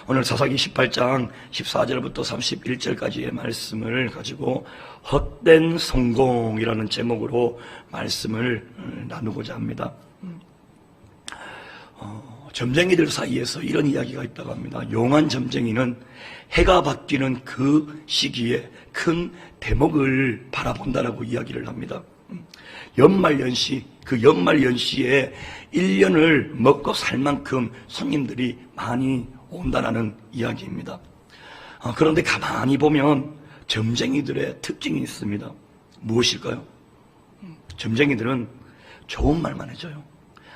오늘 사사기 18장 14절부터 31절까지의 말씀을 가지고 헛된 성공이라는 제목으로 말씀을 나누고자 합니다. 점쟁이들 사이에서 이런 이야기가 있다고 합니다. 용한 점쟁이는 해가 바뀌는 그 시기에 큰 대목을 바라본다라고 이야기를 합니다. 연말연시, 그 연말연시에 1년을 먹고 살 만큼 손님들이 많이 온다는 이야기입니다. 그런데 가만히 보면 점쟁이들의 특징이 있습니다. 무엇일까요? 점쟁이들은 좋은 말만 해줘요.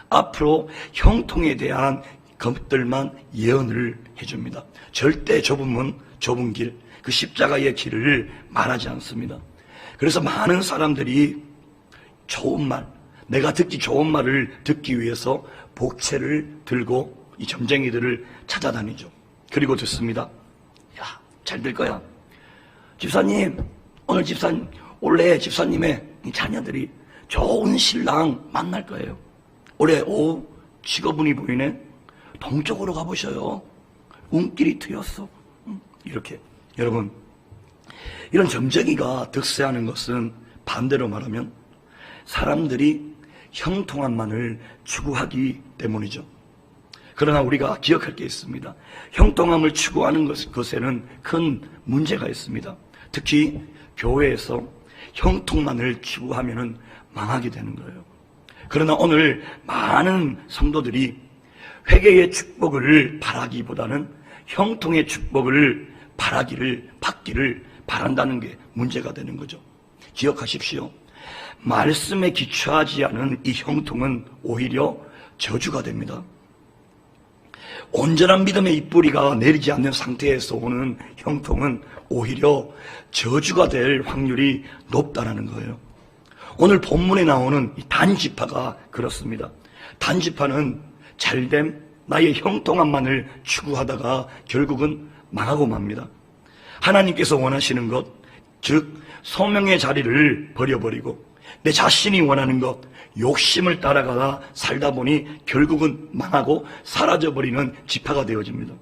앞으로 형통에 대한 것들만 예언을 해줍니다. 절대 좁은 문, 좁은 길, 그 십자가의 길을 말하지 않습니다. 그래서 많은 사람들이 좋은 말, 내가 듣기 좋은 말을 듣기 위해서 복채를 들고 이 점쟁이들을 찾아다니죠. 그리고 듣습니다. 야, 잘 될 거야. 집사님, 오늘 올해 집사님의 자녀들이 좋은 신랑 만날 거예요. 올해 직업운이 보이네. 동쪽으로 가보셔요. 운길이 트였어. 이렇게. 여러분, 이런 점쟁이가 득세하는 것은 반대로 말하면 사람들이 형통함만을 추구하기 때문이죠. 그러나 우리가 기억할 게 있습니다. 형통함을 추구하는 것에는 큰 문제가 있습니다. 특히 교회에서 형통만을 추구하면 망하게 되는 거예요. 그러나 오늘 많은 성도들이 회개의 축복을 바라기보다는 형통의 축복을 받기를 바란다는 게 문제가 되는 거죠. 기억하십시오. 말씀에 기초하지 않은 이 형통은 오히려 저주가 됩니다. 온전한 믿음의 잎뿌리가 내리지 않는 상태에서 오는 형통은 오히려 저주가 될 확률이 높다는 거예요. 오늘 본문에 나오는 이 단지파가 그렇습니다. 단지파는 잘됨, 나의 형통함만을 추구하다가 결국은 망하고 맙니다. 하나님께서 원하시는 것, 즉 소명의 자리를 버려버리고 내 자신이 원하는 것, 욕심을 따라가다 살다 보니 결국은 망하고 사라져버리는 지파가 되어집니다.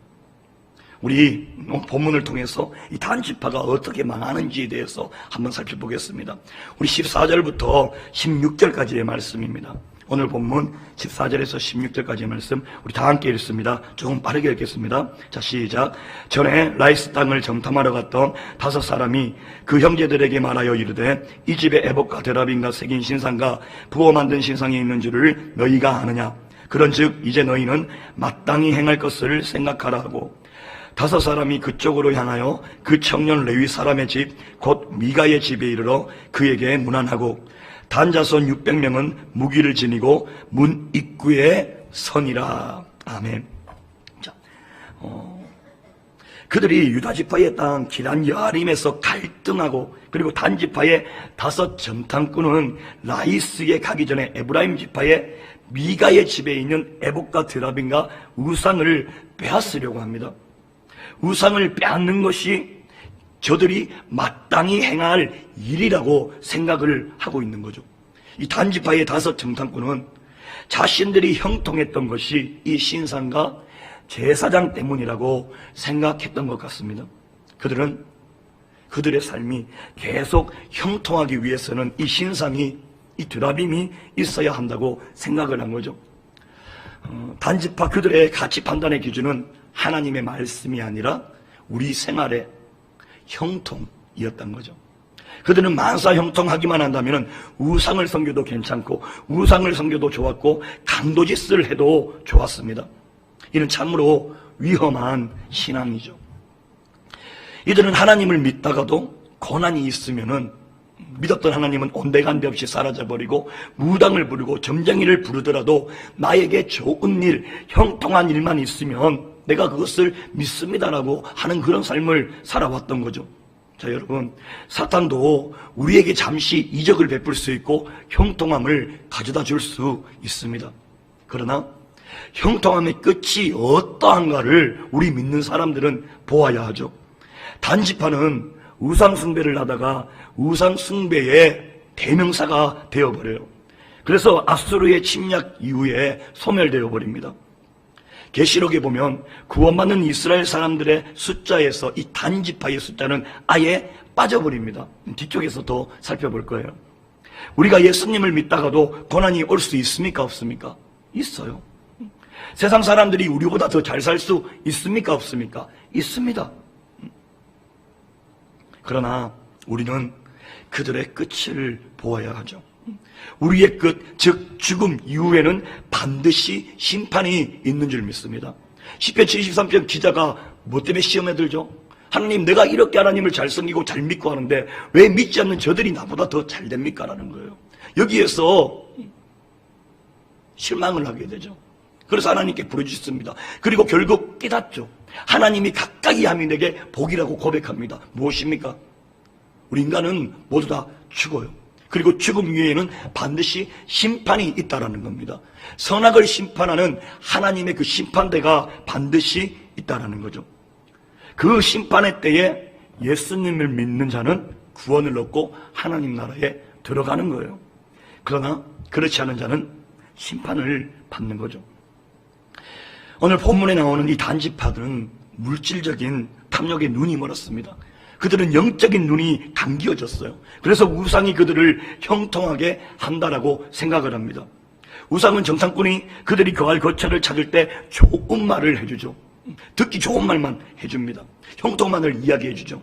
우리 본문을 통해서 이 단지파가 어떻게 망하는지에 대해서 한번 살펴보겠습니다. 우리 14절부터 16절까지의 말씀입니다. 오늘 본문 14절에서 16절까지의 말씀 우리 다 함께 읽습니다. 조금 빠르게 읽겠습니다. 자, 시작. 전에 라이스 땅을 정탐하러 갔던 5 사람이 그 형제들에게 말하여 이르되 이 집에 에봇과 데라빈과 새긴 신상과 부어 만든 신상이 있는 줄을 너희가 아느냐. 그런즉 이제 너희는 마땅히 행할 것을 생각하라 하고 5 사람이 그쪽으로 향하여 그 청년 레위 사람의 집 곧 미가의 집에 이르러 그에게 문안하고 단자손 600명은 무기를 지니고 문 입구에 서니라. 아멘. 자, 그들이 유다지파의 땅 기란 여아림에서 갈등하고 그리고 단지파의 5 정탐꾼은 라이스에 가기 전에 에브라임 지파의 미가의 집에 있는 에봇과 드라빈과 우상을 빼앗으려고 합니다. 우상을 빼앗는 것이 저들이 마땅히 행할 일이라고 생각을 하고 있는 거죠. 이 단지파의 5 정탐꾼은 자신들이 형통했던 것이 이 신상과 제사장 때문이라고 생각했던 것 같습니다. 그들은 그들의 삶이 계속 형통하기 위해서는 이 신상이, 이 드라빔이 있어야 한다고 생각을 한 거죠. 단지파 그들의 가치 판단의 기준은 하나님의 말씀이 아니라 우리 생활의 형통이었던 거죠. 그들은 만사 형통하기만 한다면 우상을 섬겨도 괜찮고 우상을 섬겨도 좋았고 강도짓을 해도 좋았습니다. 이는 참으로 위험한 신앙이죠. 이들은 하나님을 믿다가도 고난이 있으면은 믿었던 하나님은 온데간데 없이 사라져버리고 무당을 부르고 점쟁이를 부르더라도 나에게 좋은 일, 형통한 일만 있으면 내가 그것을 믿습니다라고 하는 그런 삶을 살아왔던 거죠. 자, 여러분, 사탄도 우리에게 잠시 이적을 베풀 수 있고 형통함을 가져다 줄 수 있습니다. 그러나 형통함의 끝이 어떠한가를 우리 믿는 사람들은 보아야 하죠. 단지파는 우상숭배를 하다가 우상숭배의 대명사가 되어버려요. 그래서 아수르의 침략 이후에 소멸되어 버립니다. 계시록에 보면 구원받는 이스라엘 사람들의 숫자에서 이 단지파의 숫자는 아예 빠져버립니다. 뒤쪽에서 더 살펴볼 거예요. 우리가 예수님을 믿다가도 고난이 올 수 있습니까? 없습니까? 있어요. 세상 사람들이 우리보다 더 잘 살 수 있습니까? 없습니까? 있습니다. 그러나 우리는 그들의 끝을 보아야 하죠. 우리의 끝, 즉 죽음 이후에는 반드시 심판이 있는 줄 믿습니다. 시편 73편 기자가 뭐 때문에 시험에 들죠? 하나님, 내가 이렇게 하나님을 잘 섬기고 잘 믿고 하는데 왜 믿지 않는 저들이 나보다 더 잘 됩니까? 라는 거예요. 여기에서 실망을 하게 되죠. 그래서 하나님께 부르짖습니다. 그리고 결국 깨닫죠. 하나님이 가까이 함이 내게 복이라고 고백합니다. 무엇입니까? 우리 인간은 모두 다 죽어요. 그리고 죽음 위에는 반드시 심판이 있다라는 겁니다. 선악을 심판하는 하나님의 그 심판대가 반드시 있다라는 거죠. 그 심판의 때에 예수님을 믿는 자는 구원을 얻고 하나님 나라에 들어가는 거예요. 그러나 그렇지 않은 자는 심판을 받는 거죠. 오늘 본문에 나오는 이 단지파들은 물질적인 탐욕에 눈이 멀었습니다. 그들은 영적인 눈이 감기어졌어요. 그래서 우상이 그들을 형통하게 한다라고 생각을 합니다. 우상은 정탐꾼이 그들이 거할 거처를 찾을 때 좋은 말을 해주죠. 듣기 좋은 말만 해줍니다. 형통만을 이야기해주죠.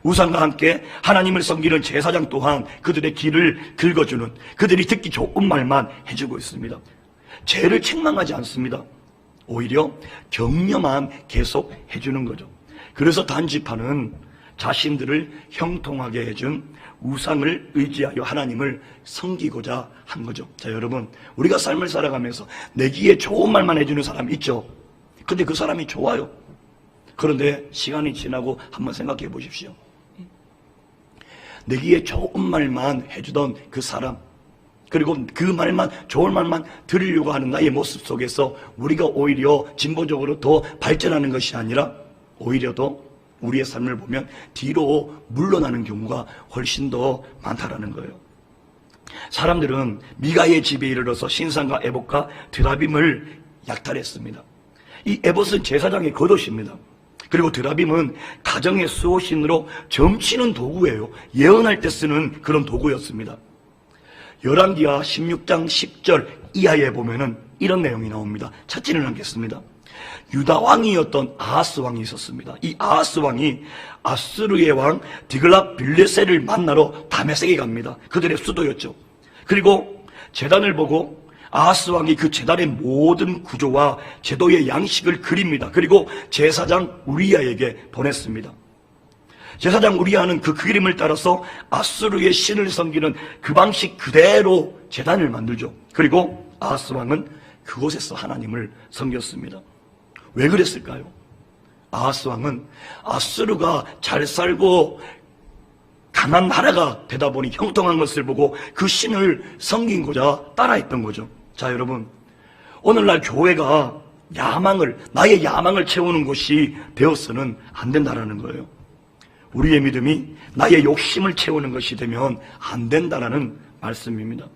우상과 함께 하나님을 섬기는 제사장 또한 그들의 길을 긁어주는, 그들이 듣기 좋은 말만 해주고 있습니다. 죄를 책망하지 않습니다. 오히려 격려만 계속 해주는 거죠. 그래서 단지파는 자신들을 형통하게 해준 우상을 의지하여 하나님을 섬기고자 한 거죠. 자, 여러분, 우리가 삶을 살아가면서 내기에 좋은 말만 해주는 사람 있죠. 근데 그 사람이 좋아요. 그런데 시간이 지나고 한번 생각해 보십시오. 내기에 좋은 말만 해주던 그 사람, 그리고 그 말만, 좋은 말만 들으려고 하는 나의 모습 속에서 우리가 오히려 진보적으로 더 발전하는 것이 아니라 오히려 더 우리의 삶을 보면 뒤로 물러나는 경우가 훨씬 더 많다라는 거예요. 사람들은 미가의 집에 이르러서 신상과 에봇과 드라빔을 약탈했습니다. 이 에봇은 제사장의 겉옷입니다. 그리고 드라빔은 가정의 수호신으로 점치는 도구예요. 예언할 때 쓰는 그런 도구였습니다. 열왕기하 16장 10절 이하에 보면은 이런 내용이 나옵니다. 찾지는 않겠습니다. 유다 왕이었던 아하스 왕이 있었습니다. 이 아하스 왕이 아수르의 왕 디글랏 빌레셀을 만나러 다메섹에 갑니다. 그들의 수도였죠. 그리고 제단을 보고 아하스 왕이 그 제단의 모든 구조와 제도의 양식을 그립니다. 그리고 제사장 우리야에게 보냈습니다. 제사장 우리야는 그 그림을 따라서 아수르의 신을 섬기는 그 방식 그대로 제단을 만들죠. 그리고 아하스 왕은 그곳에서 하나님을 섬겼습니다. 왜 그랬을까요? 아하스 왕은 아수르가 잘 살고 강한 나라가 되다 보니 형통한 것을 보고 그 신을 섬기고자 따라했던 거죠. 자, 여러분, 오늘날 교회가 나의 야망을 채우는 곳이 되어서는 안 된다는 거예요. 우리의 믿음이 나의 욕심을 채우는 것이 되면 안 된다는 말씀입니다.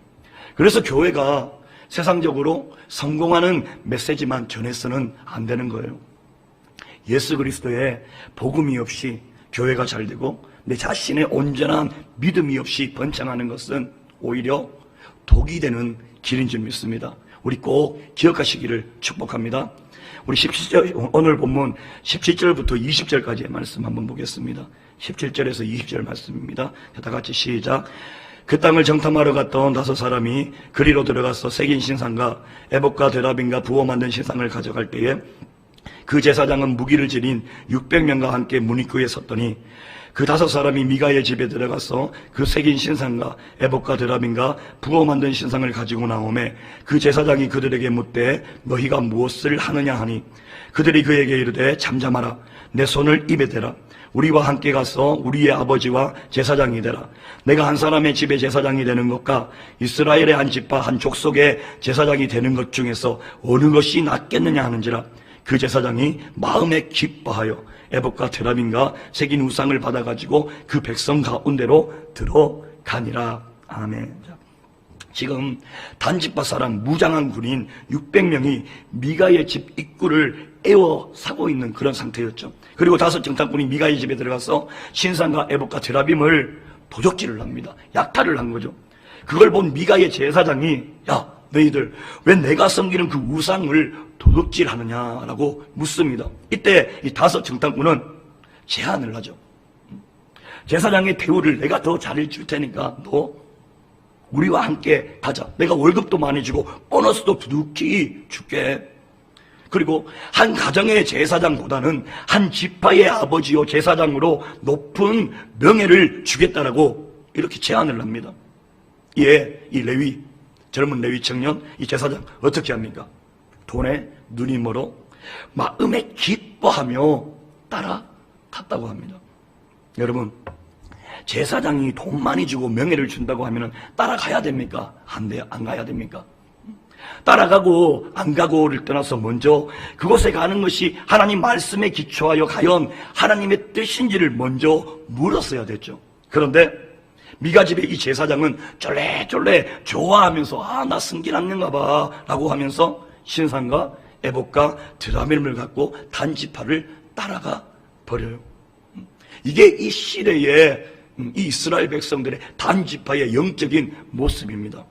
그래서 교회가 세상적으로 성공하는 메시지만 전해서는 안 되는 거예요. 예수 그리스도의 복음이 없이 교회가 잘 되고 내 자신의 온전한 믿음이 없이 번창하는 것은 오히려 독이 되는 길인 줄 믿습니다. 우리 꼭 기억하시기를 축복합니다. 우리 17절, 오늘 본문 17절부터 20절까지의 말씀 한번 보겠습니다. 17절에서 20절 말씀입니다. 다 같이 시작. 그 땅을 정탐하러 갔던 5사람이 그리로 들어가서 새긴 신상과 에봇과 드라빔과 부어 만든 신상을 가져갈 때에 그 제사장은 무기를 지닌 600명과 함께 문 입구에 섰더니 그 5사람이 미가의 집에 들어가서 그 새긴 신상과 에봇과 드라빔과 부어 만든 신상을 가지고 나오매 그 제사장이 그들에게 묻되 너희가 무엇을 하느냐 하니 그들이 그에게 이르되 잠잠하라 내 손을 입에 대라 우리와 함께 가서 우리의 아버지와 제사장이 되라. 내가 한 사람의 집에 제사장이 되는 것과 이스라엘의 한 집과 한 족속의 제사장이 되는 것 중에서 어느 것이 낫겠느냐 하는지라. 그 제사장이 마음에 기뻐하여 에봇과 드라빔과 새긴 우상을 받아가지고 그 백성 가운데로 들어가니라. 아멘. 지금 단지파 사람 무장한 군인 600명이 미가의 집 입구를 에워싸고 있는 그런 상태였죠. 그리고 5 정탐꾼이 미가의 집에 들어가서 신상과 에봇과 드라빔을 도적질을 합니다. 약탈을 한 거죠. 그걸 본 미가의 제사장이 야 너희들 왜 내가 섬기는 그 우상을 도둑질하느냐라고 묻습니다. 이때 이 5 정탐꾼은 제안을 하죠. 제사장의 대우를 내가 더 잘해줄 테니까 너 우리와 함께 가자. 내가 월급도 많이 주고 보너스도 두둑히 줄게. 그리고 한 가정의 제사장보다는 한 지파의 아버지요 제사장으로 높은 명예를 주겠다라고 이렇게 제안을 합니다. 이에 이 레위, 젊은 레위 청년, 이 제사장 어떻게 합니까? 돈에 눈이 멀어 마음에 기뻐하며 따라갔다고 합니다. 여러분, 제사장이 돈 많이 주고 명예를 준다고 하면 따라가야 됩니까? 안 돼요. 안 가야 됩니까? 따라가고 안 가고를 떠나서 먼저 그곳에 가는 것이 하나님 말씀에 기초하여 과연 하나님의 뜻인지를 먼저 물었어야 됐죠. 그런데 미가 집의 이 제사장은 쫄래쫄래 좋아하면서 나 승진하는가 봐 라고 하면서 신상과 에봇과 드라빔을 갖고 단지파를 따라가 버려요. 이게 이 시대의 이 이스라엘 백성들의 단지파의 영적인 모습입니다.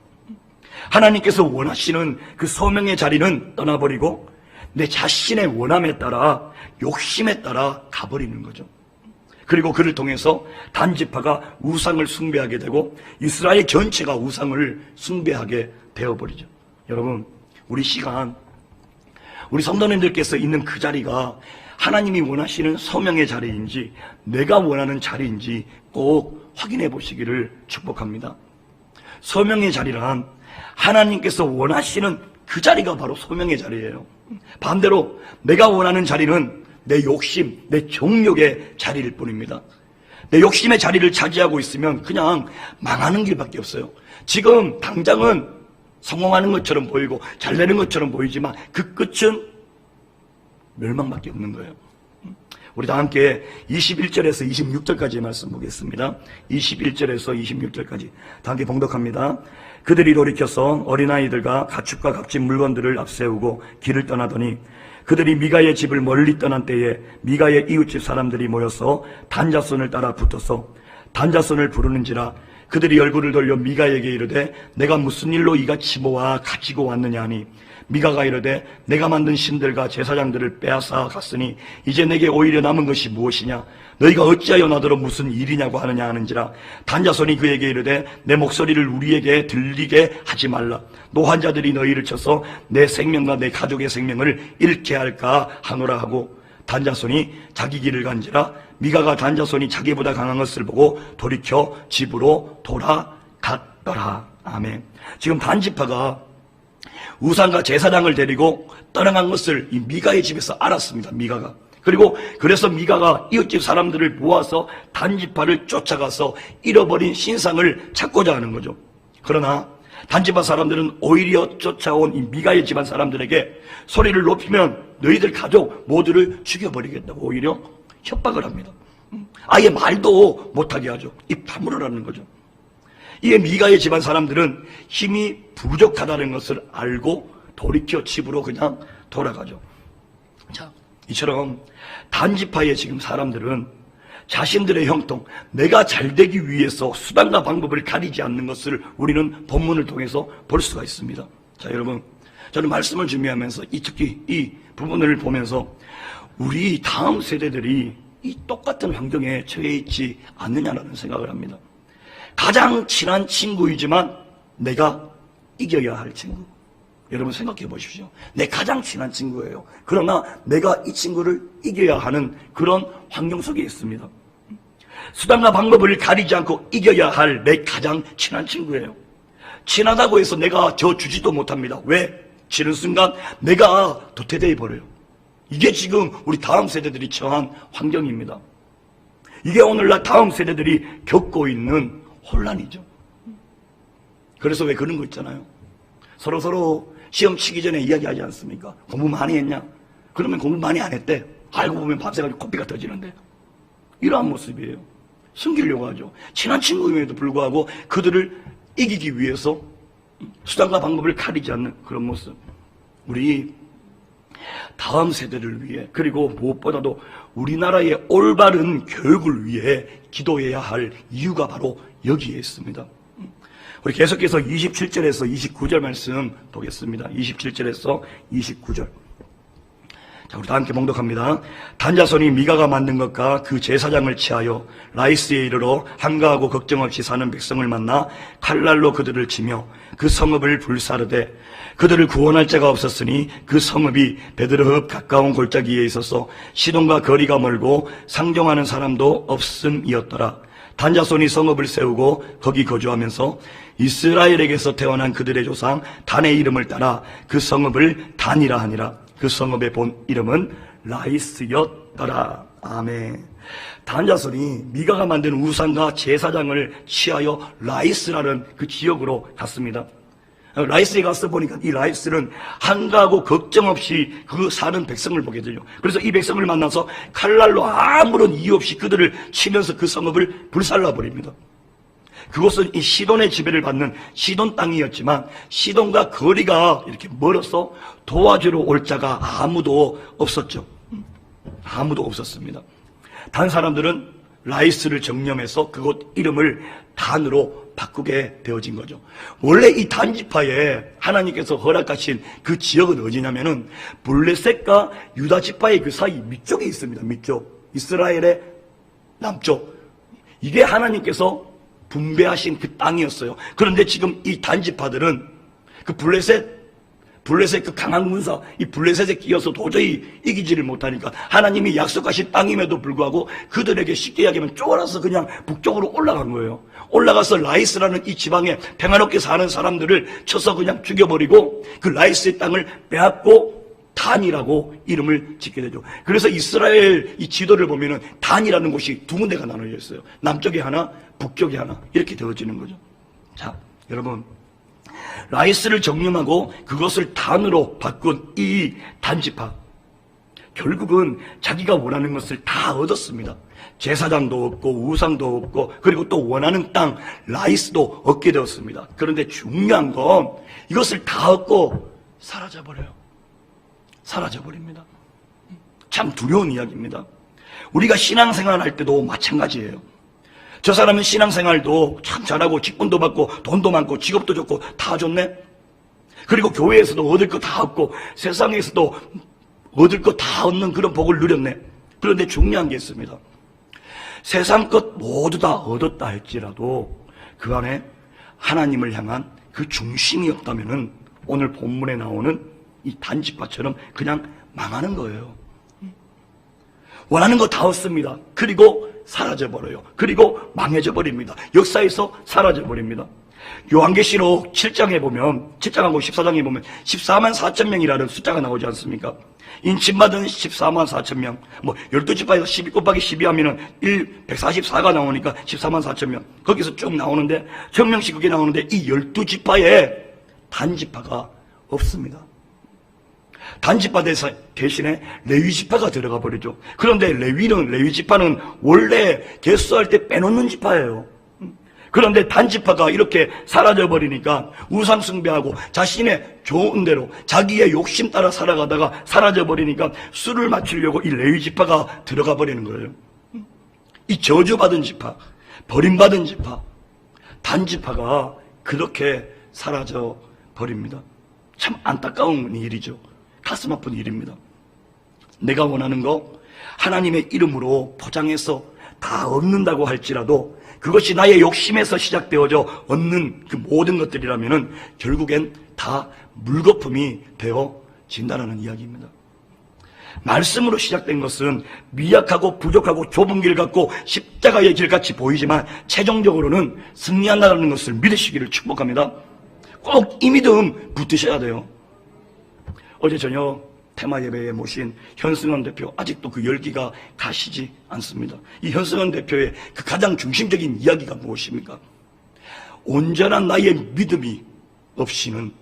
하나님께서 원하시는 그 소명의 자리는 떠나버리고 내 자신의 원함에 따라 욕심에 따라 가버리는 거죠. 그리고 그를 통해서 단지파가 우상을 숭배하게 되고 이스라엘 전체가 우상을 숭배하게 되어버리죠. 여러분, 우리 시간, 우리 성도님들께서 있는 그 자리가 하나님이 원하시는 소명의 자리인지 내가 원하는 자리인지 꼭 확인해 보시기를 축복합니다. 소명의 자리란 하나님께서 원하시는 그 자리가 바로 소명의 자리예요. 반대로 내가 원하는 자리는 내 욕심, 내 정욕의 자리일 뿐입니다. 내 욕심의 자리를 차지하고 있으면 그냥 망하는 길밖에 없어요. 지금 당장은 성공하는 것처럼 보이고 잘 되는 것처럼 보이지만 그 끝은 멸망밖에 없는 거예요. 우리 다 함께 21절에서 26절까지의 말씀 보겠습니다. 21절에서 26절까지 다 함께 봉독합니다. 그들이 돌이켜서 어린아이들과 가축과 값진 물건들을 앞세우고 길을 떠나더니 그들이 미가의 집을 멀리 떠난 때에 미가의 이웃집 사람들이 모여서 단자손을 따라 붙어서 단자손을 부르는지라 그들이 얼굴을 돌려 미가에게 이르되 내가 무슨 일로 이같이 모아 가지고 왔느냐 하니 미가가 이르되 내가 만든 신들과 제사장들을 빼앗아 갔으니 이제 내게 오히려 남은 것이 무엇이냐 너희가 어찌하여 나더러 무슨 일이냐고 하느냐 하는지라 단자손이 그에게 이르되 내 목소리를 우리에게 들리게 하지 말라 노환자들이 너희를 쳐서 내 생명과 내 가족의 생명을 잃게 할까 하노라 하고 단자손이 자기 길을 간지라 미가가 단자손이 자기보다 강한 것을 보고 돌이켜 집으로 돌아갔더라. 아멘. 지금 단지파가 우상과 제사장을 데리고 떠나간 것을 이 미가의 집에서 알았습니다. 미가가. 그리고 그래서 미가가 이웃집 사람들을 모아서 단지파를 쫓아가서 잃어버린 신상을 찾고자 하는 거죠. 그러나 단지파 사람들은 오히려 쫓아온 이 미가의 집안 사람들에게 소리를 높이면 너희들 가족 모두를 죽여버리겠다고 오히려 협박을 합니다. 아예 말도 못하게 하죠. 입 다물으라는 거죠. 이에 미가의 집안 사람들은 힘이 부족하다는 것을 알고 돌이켜 집으로 그냥 돌아가죠. 자, 이처럼 단지파의 지금 사람들은 자신들의 형통, 내가 잘되기 위해서 수단과 방법을 가리지 않는 것을 우리는 본문을 통해서 볼 수가 있습니다. 자, 여러분, 저는 말씀을 준비하면서 특히 이 부분을 보면서 우리 다음 세대들이 이 똑같은 환경에 처해 있지 않느냐라는 생각을 합니다. 가장 친한 친구이지만 내가 이겨야 할 친구. 여러분 생각해 보십시오. 내 가장 친한 친구예요. 그러나 내가 이 친구를 이겨야 하는 그런 환경 속에 있습니다. 수단과 방법을 가리지 않고 이겨야 할 내 가장 친한 친구예요. 친하다고 해서 내가 져주지도 못합니다. 왜? 지는 순간 내가 도태되어 버려요. 이게 지금 우리 다음 세대들이 처한 환경입니다. 이게 오늘날 다음 세대들이 겪고 있는 혼란이죠. 그래서 왜 그런 거 있잖아요. 서로 시험 치기 전에 이야기하지 않습니까? 공부 많이 했냐? 그러면 공부 많이 안 했대. 알고 보면 밤새가지고 코피가 터지는데. 이러한 모습이에요. 숨기려고 하죠. 친한 친구임에도 불구하고 그들을 이기기 위해서 수단과 방법을 가리지 않는 그런 모습. 우리 다음 세대를 위해, 그리고 무엇보다도 우리나라의 올바른 교육을 위해 기도해야 할 이유가 바로 여기에 있습니다. 우리 계속해서 27절에서 29절 말씀 보겠습니다. 27절에서 29절. 자, 우리 다 함께 봉독합니다. 단자손이 미가가 만든 것과 그 제사장을 취하여 라이스에 이르러 한가하고 걱정 없이 사는 백성을 만나 칼날로 그들을 치며 그 성읍을 불사르되 그들을 구원할 자가 없었으니 그 성읍이 베드르흡 가까운 골짜기에 있어서 시돈과 거리가 멀고 상종하는 사람도 없음이었더라. 단자손이 성읍을 세우고 거기 거주하면서 이스라엘에게서 태어난 그들의 조상 단의 이름을 따라 그 성읍을 단이라 하니라. 그 성읍의 본 이름은 라이스였더라. 아멘. 단자손이 미가가 만든 우상과 제사장을 취하여 라이스라는 그 지역으로 갔습니다. 라이스에 가서 보니까 이 라이스는 한가하고 걱정 없이 그 사는 백성을 보게 되죠. 그래서 이 백성을 만나서 칼날로 아무런 이유 없이 그들을 치면서 그 성읍을 불살라버립니다. 그곳은 이 시돈의 지배를 받는 시돈 땅이었지만 시돈과 거리가 이렇게 멀어서 도와주러 올 자가 아무도 없었죠. 아무도 없었습니다. 단 사람들은 라이스를 정념해서 그곳 이름을 단으로 바꾸게 되어진 거죠. 원래 이 단지파에 하나님께서 허락하신 그 지역은 어디냐면은 블레셋과 유다 지파의 그 사이 밑쪽에 있습니다. 밑쪽. 이스라엘의 남쪽. 이게 하나님께서 분배하신 그 땅이었어요. 그런데 지금 이 단지파들은 그 블레셋 그 강한 군사, 이 블레셋에 끼어서 도저히 이기지를 못하니까 하나님이 약속하신 땅임에도 불구하고 그들에게 쉽게 이야기하면 쫄아서 그냥 북쪽으로 올라간 거예요. 올라가서 라이스라는 이 지방에 평화롭게 사는 사람들을 쳐서 그냥 죽여버리고 그 라이스의 땅을 빼앗고 단이라고 이름을 짓게 되죠. 그래서 이스라엘 이 지도를 보면은 단이라는 곳이 두 군데가 나눠져 있어요. 남쪽에 하나, 북쪽에 하나 이렇게 되어지는 거죠. 자, 여러분, 라이스를 정념하고 그것을 단으로 바꾼 이 단지파, 결국은 자기가 원하는 것을 다 얻었습니다. 제사장도 얻고 우상도 얻고 그리고 또 원하는 땅 라이스도 얻게 되었습니다. 그런데 중요한 건 이것을 다 얻고 사라져버립니다. 참 두려운 이야기입니다. 우리가 신앙생활 할 때도 마찬가지예요. 저 사람은 신앙생활도 참 잘하고 직분도 받고 돈도 많고 직업도 좋고 다 좋네. 그리고 교회에서도 얻을 거 다 얻고 세상에서도 얻을 거 다 얻는 그런 복을 누렸네. 그런데 중요한 게 있습니다. 세상 것 모두 다 얻었다 할지라도 그 안에 하나님을 향한 그 중심이 없다면은 오늘 본문에 나오는 이 단지파처럼 그냥 망하는 거예요. 원하는 거 다 얻습니다. 그리고 사라져버려요. 그리고 망해져 버립니다. 역사에서 사라져버립니다. 요한계시록 7장에 보면 7장하고 14장에 보면 14만 4천 명이라는 숫자가 나오지 않습니까? 인침받은 14만 4천 명, 12지파에서 12 곱하기 12 하면은 144가 나오니까 14만 4천 명. 거기서 쭉 나오는데, 정명씩 그게 나오는데, 이 12지파에 단지파가 없습니다. 단지파 대신에 레위지파가 들어가 버리죠. 그런데 레위지파는 원래 개수할 때 빼놓는 지파예요. 그런데 단지파가 이렇게 사라져버리니까 우상숭배하고 자신의 좋은 대로 자기의 욕심 따라 살아가다가 사라져버리니까 수를 맞추려고 이 레위지파가 들어가 버리는 거예요. 이 저주받은 지파, 버림받은 지파, 단지파가 그렇게 사라져버립니다. 참 안타까운 일이죠. 가슴 아픈 일입니다. 내가 원하는 거 하나님의 이름으로 포장해서 다 얻는다고 할지라도 그것이 나의 욕심에서 시작되어져 얻는 그 모든 것들이라면은 결국엔 다 물거품이 되어진다는 이야기입니다. 말씀으로 시작된 것은 미약하고 부족하고 좁은 길 같고 십자가의 길 같이 보이지만 최종적으로는 승리한다는 것을 믿으시기를 축복합니다. 꼭 이 믿음 붙드셔야 돼요. 어제 저녁 테마 예배에 모신 현승원 대표, 아직도 그 열기가 가시지 않습니다. 이 현승원 대표의 그 가장 중심적인 이야기가 무엇입니까? 온전한 나의 믿음이 없이는,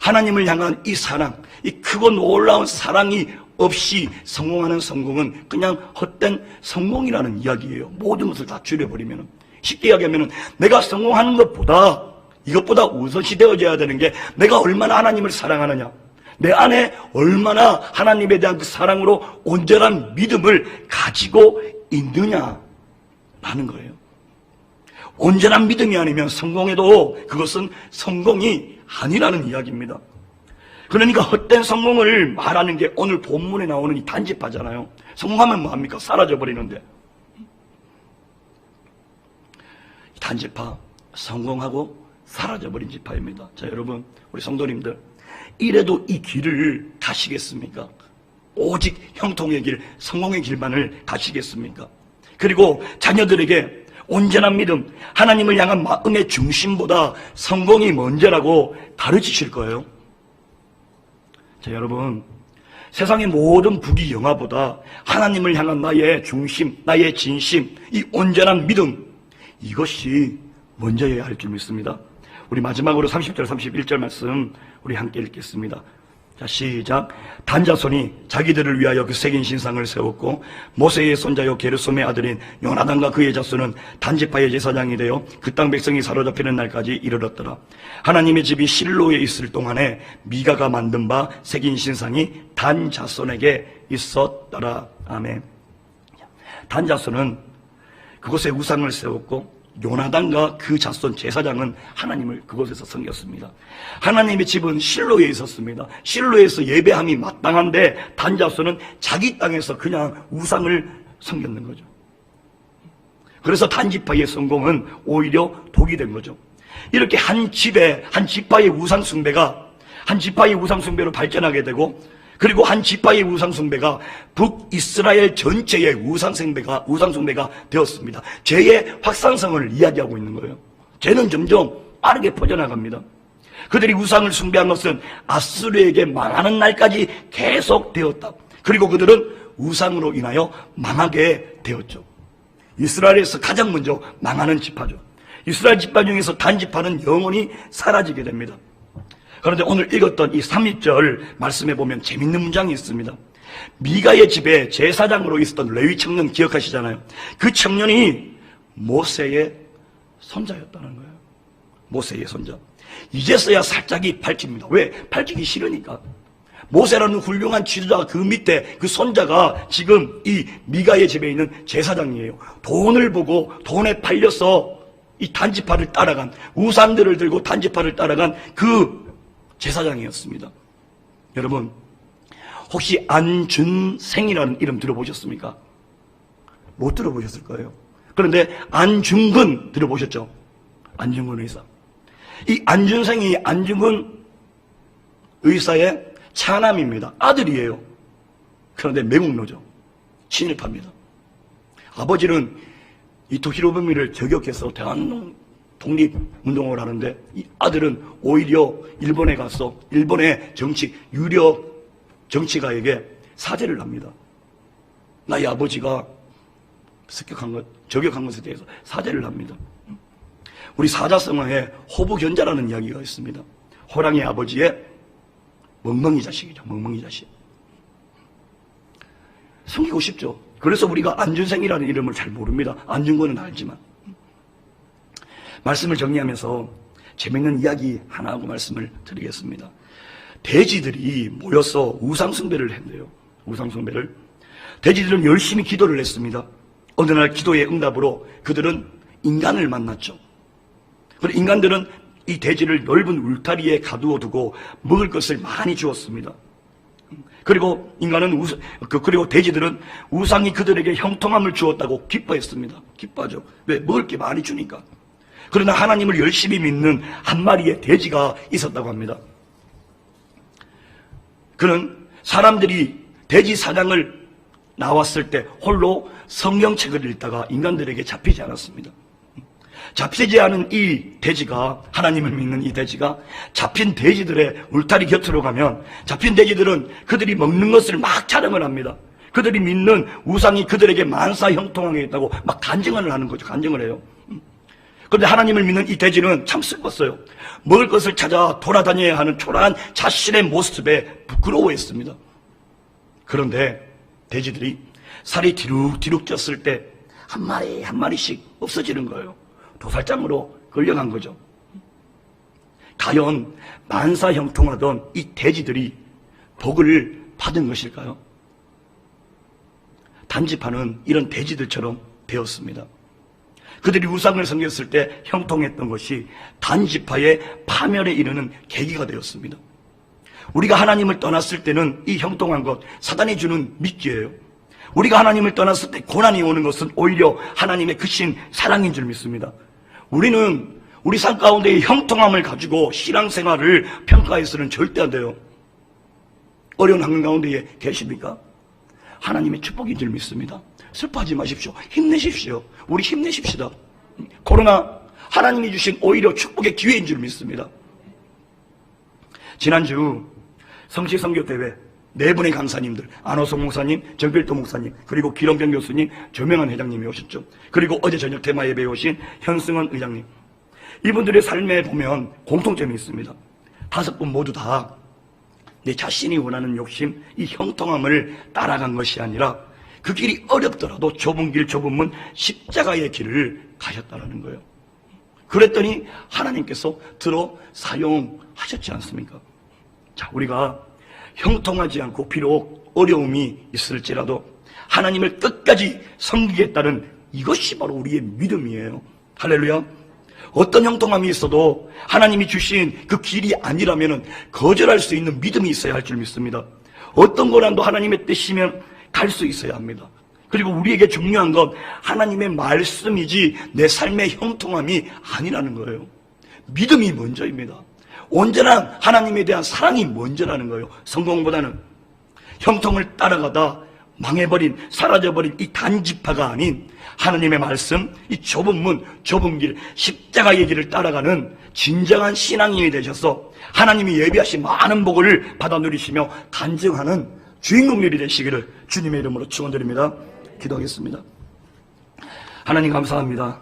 하나님을 향한 이 사랑, 이 크고 놀라운 사랑이 없이 성공하는 성공은 그냥 헛된 성공이라는 이야기예요. 모든 것을 다 줄여버리면, 쉽게 이야기하면 내가 성공하는 것보다 이것보다 우선시 되어져야 되는 게 내가 얼마나 하나님을 사랑하느냐, 내 안에 얼마나 하나님에 대한 그 사랑으로 온전한 믿음을 가지고 있느냐라는 거예요. 온전한 믿음이 아니면 성공해도 그것은 성공이 아니라는 이야기입니다. 그러니까 헛된 성공을 말하는 게 오늘 본문에 나오는 이 단지파잖아요. 성공하면 뭐합니까? 사라져버리는데. 단지파, 성공하고 사라져버린 지파입니다. 자, 여러분, 우리 성도님들, 이래도 이 길을 가시겠습니까? 오직 형통의 길, 성공의 길만을 가시겠습니까? 그리고 자녀들에게 온전한 믿음, 하나님을 향한 마음의 중심보다 성공이 먼저라고 가르치실 거예요. 자, 여러분, 세상의 모든 부귀영화보다 하나님을 향한 나의 중심, 나의 진심, 이 온전한 믿음, 이것이 먼저여야 할 줄 믿습니다. 우리 마지막으로 30절, 31절 말씀 우리 함께 읽겠습니다. 자, 시작. 단자손이 자기들을 위하여 그 새긴 신상을 세웠고 모세의 손자요 게르솜의 아들인 요나단과 그의 자손은 단지파의 제사장이 되어 그 땅 백성이 사로잡히는 날까지 이르렀더라. 하나님의 집이 실로에 있을 동안에 미가가 만든 바 새긴 신상이 단자손에게 있었더라. 아멘. 단자손은 그곳에 우상을 세웠고 요나단과 그 자손 제사장은 하나님을 그곳에서 섬겼습니다. 하나님의 집은 실로에 있었습니다. 실로에서 예배함이 마땅한데 단자손은 자기 땅에서 그냥 우상을 섬겼는 거죠. 그래서 단지파의 성공은 오히려 독이 된 거죠. 이렇게 한 집에 한 지파의 우상 숭배가 한 지파의 우상 숭배로 발전하게 되고, 그리고 한 지파의 우상 숭배가 북이스라엘 전체의 우상 숭배가 되었습니다. 죄의 확산성을 이야기하고 있는 거예요. 죄는 점점 빠르게 퍼져나갑니다. 그들이 우상을 숭배한 것은 아수르에게 망하는 날까지 계속되었다. 그리고 그들은 우상으로 인하여 망하게 되었죠. 이스라엘에서 가장 먼저 망하는 지파죠. 이스라엘 지파 중에서 단지파는 영원히 사라지게 됩니다. 그런데 오늘 읽었던 이 30절 말씀에 보면 재밌는 문장이 있습니다. 미가의 집에 제사장으로 있었던 레위 청년 기억하시잖아요. 그 청년이 모세의 손자였다는 거예요. 모세의 손자. 이제서야 살짝이 밝힙니다. 왜? 밝히기 싫으니까. 모세라는 훌륭한 지도자가 그 밑에 그 손자가 지금 이 미가의 집에 있는 제사장이에요. 돈을 보고 돈에 팔려서 이 단지파를 따라간, 우상들을 들고 단지파를 따라간 그 제사장이었습니다. 여러분, 혹시 안준생이라는 이름 들어보셨습니까? 못 들어보셨을 거예요. 그런데 안중근 들어보셨죠? 안중근 의사. 이 안준생이 안중근 의사의 차남입니다. 아들이에요. 그런데 매국노죠. 친일파입니다. 아버지는 이토 히로부미를 저격해서 대한 독립운동을 하는데, 이 아들은 오히려 일본에 가서 일본의 유력 정치가에게 사죄를 합니다. 나의 아버지가 저격한 것에 대해서 사죄를 합니다. 우리 사자성어에 호부견자라는 이야기가 있습니다. 호랑이 아버지의 멍멍이 자식이죠. 멍멍이 자식. 숨기고 싶죠. 그래서 우리가 안준생이라는 이름을 잘 모릅니다. 안준근은 알지만. 말씀을 정리하면서 재밌는 이야기 하나 하고 말씀을 드리겠습니다. 돼지들이 모여서 우상숭배를 했네요. 우상숭배를. 돼지들은 열심히 기도를 했습니다. 어느 날 기도의 응답으로 그들은 인간을 만났죠. 그리고 인간들은 이 돼지를 넓은 울타리에 가두어 두고 먹을 것을 많이 주었습니다. 그리고 그리고 돼지들은 우상이 그들에게 형통함을 주었다고 기뻐했습니다. 기뻐하죠. 왜? 먹을 게 많이 주니까. 그러나 하나님을 열심히 믿는 한 마리의 돼지가 있었다고 합니다. 그는 사람들이 돼지 사냥을 나왔을 때 홀로 성경책을 읽다가 인간들에게 잡히지 않았습니다. 잡히지 않은 이 돼지가, 하나님을 믿는 이 돼지가 잡힌 돼지들의 울타리 곁으로 가면 잡힌 돼지들은 그들이 먹는 것을 막 자랑을 합니다. 그들이 믿는 우상이 그들에게 만사 형통하게 있다고 막 간증을 하는 거죠. 간증을 해요. 그런데 하나님을 믿는 이 돼지는 참 슬펐어요. 먹을 것을 찾아 돌아다녀야 하는 초라한 자신의 모습에 부끄러워했습니다. 그런데 돼지들이 살이 디룩디룩 쪘을 때 한 마리 한 마리씩 없어지는 거예요. 도살장으로 끌려간 거죠. 과연 만사 형통하던 이 돼지들이 복을 받은 것일까요? 단지파는 이런 돼지들처럼 되었습니다. 그들이 우상을 섬겼을 때 형통했던 것이 단지파의 파멸에 이르는 계기가 되었습니다. 우리가 하나님을 떠났을 때는 이 형통한 것 사단이 주는 미끼예요. 우리가 하나님을 떠났을 때 고난이 오는 것은 오히려 하나님의 크신 사랑인 줄 믿습니다. 우리는 우리 삶 가운데의 형통함을 가지고 신앙생활을 평가해서는 절대 안 돼요. 어려운 환경 가운데 계십니까? 하나님의 축복인 줄 믿습니다. 슬퍼하지 마십시오. 힘내십시오. 우리 힘내십시다. 코로나 하나님이 주신 오히려 축복의 기회인 줄 믿습니다. 지난주 성시 선교대회 4분의 강사님들, 안호성 목사님, 정필도 목사님, 그리고 기ром병 교수님, 조명한 회장님이 오셨죠. 그리고 어제 저녁 테마 예배에 오신 현승원 의장님. 이분들의 삶에 보면 공통점이 있습니다. 5분 모두 다 내 자신이 원하는 욕심, 이 형통함을 따라간 것이 아니라 그 길이 어렵더라도 좁은 길, 좁은 문, 십자가의 길을 가셨다는 거예요. 그랬더니 하나님께서 들어 사용하셨지 않습니까? 자, 우리가 형통하지 않고 비록 어려움이 있을지라도 하나님을 끝까지 섬기겠다는 이것이 바로 우리의 믿음이에요. 할렐루야. 어떤 형통함이 있어도 하나님이 주신 그 길이 아니라면 거절할 수 있는 믿음이 있어야 할 줄 믿습니다. 어떤 고난도 하나님의 뜻이면 갈 수 있어야 합니다. 그리고 우리에게 중요한 건 하나님의 말씀이지 내 삶의 형통함이 아니라는 거예요. 믿음이 먼저입니다. 언제나 하나님에 대한 사랑이 먼저라는 거예요. 성공보다는. 형통을 따라가다 망해버린, 사라져버린 이 단지파가 아닌 하나님의 말씀, 이 좁은 문, 좁은 길, 십자가의 길을 따라가는 진정한 신앙인이 되셔서 하나님이 예비하신 많은 복을 받아 누리시며 간증하는 주인공들이 되시기를 주님의 이름으로 축원드립니다. 기도하겠습니다. 하나님 감사합니다.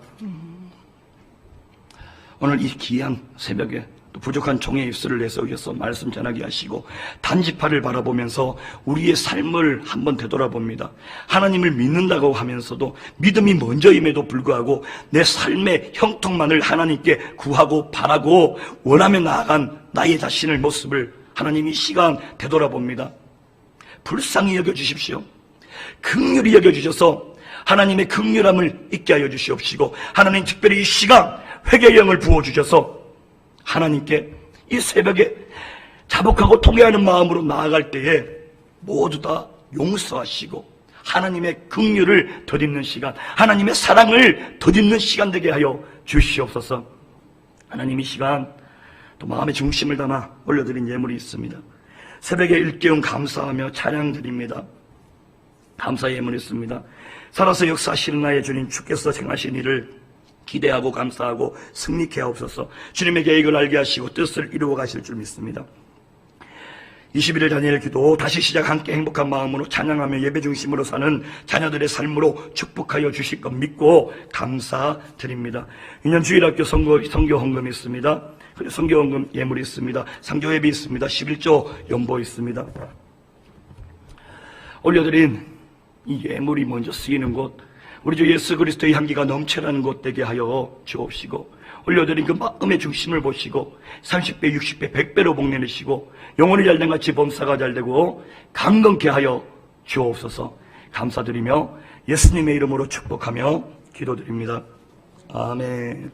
오늘 이 귀한 새벽에 또 부족한 종의 입술을 내세우셔서 말씀 전하게 하시고 단지파를 바라보면서 우리의 삶을 한번 되돌아봅니다. 하나님을 믿는다고 하면서도 믿음이 먼저임에도 불구하고 내 삶의 형통만을 하나님께 구하고 바라고 원하며 나아간 나의 자신의 모습을 하나님 이 시간 되돌아봅니다. 불쌍히 여겨주십시오. 긍휼히 여겨주셔서 하나님의 긍휼함을 잊게 하여 주시옵시고 하나님 특별히 이 시간 회개의 영을 부어주셔서 하나님께 이 새벽에 자복하고 통회하는 마음으로 나아갈 때에 모두 다 용서하시고 하나님의 긍휼을 덧입는 시간, 하나님의 사랑을 덧입는 시간 되게 하여 주시옵소서. 하나님 이 시간 또 마음의 중심을 담아 올려드린 예물이 있습니다. 새벽에 일깨움 감사하며 찬양드립니다. 감사의 예물이 있습니다. 살아서 역사하시는 나의 주님, 주께서 행하신 일을 기대하고 감사하고 승리케 하옵소서. 주님의 계획을 알게 하시고 뜻을 이루어 가실 줄 믿습니다. 21일 다니엘 기도 다시 시작 함께 행복한 마음으로 찬양하며 예배 중심으로 사는 자녀들의 삶으로 축복하여 주실 것 믿고 감사드립니다. 2년 주일학교 선교 헌금이 있습니다. 선교 헌금 예물이 있습니다. 상교 예비 있습니다. 11조 연보 있습니다. 올려드린 이 예물이 먼저 쓰이는 곳, 우리 주 예수 그리스도의 향기가 넘쳐나는 곳 되게 하여 주옵시고 올려드린 그 마음의 중심을 보시고 30배, 60배, 100배로 복내내시고 영혼이 잘된 같이 범사가 잘되고 강건케 하여 주옵소서. 감사드리며 예수님의 이름으로 축복하며 기도드립니다. 아멘.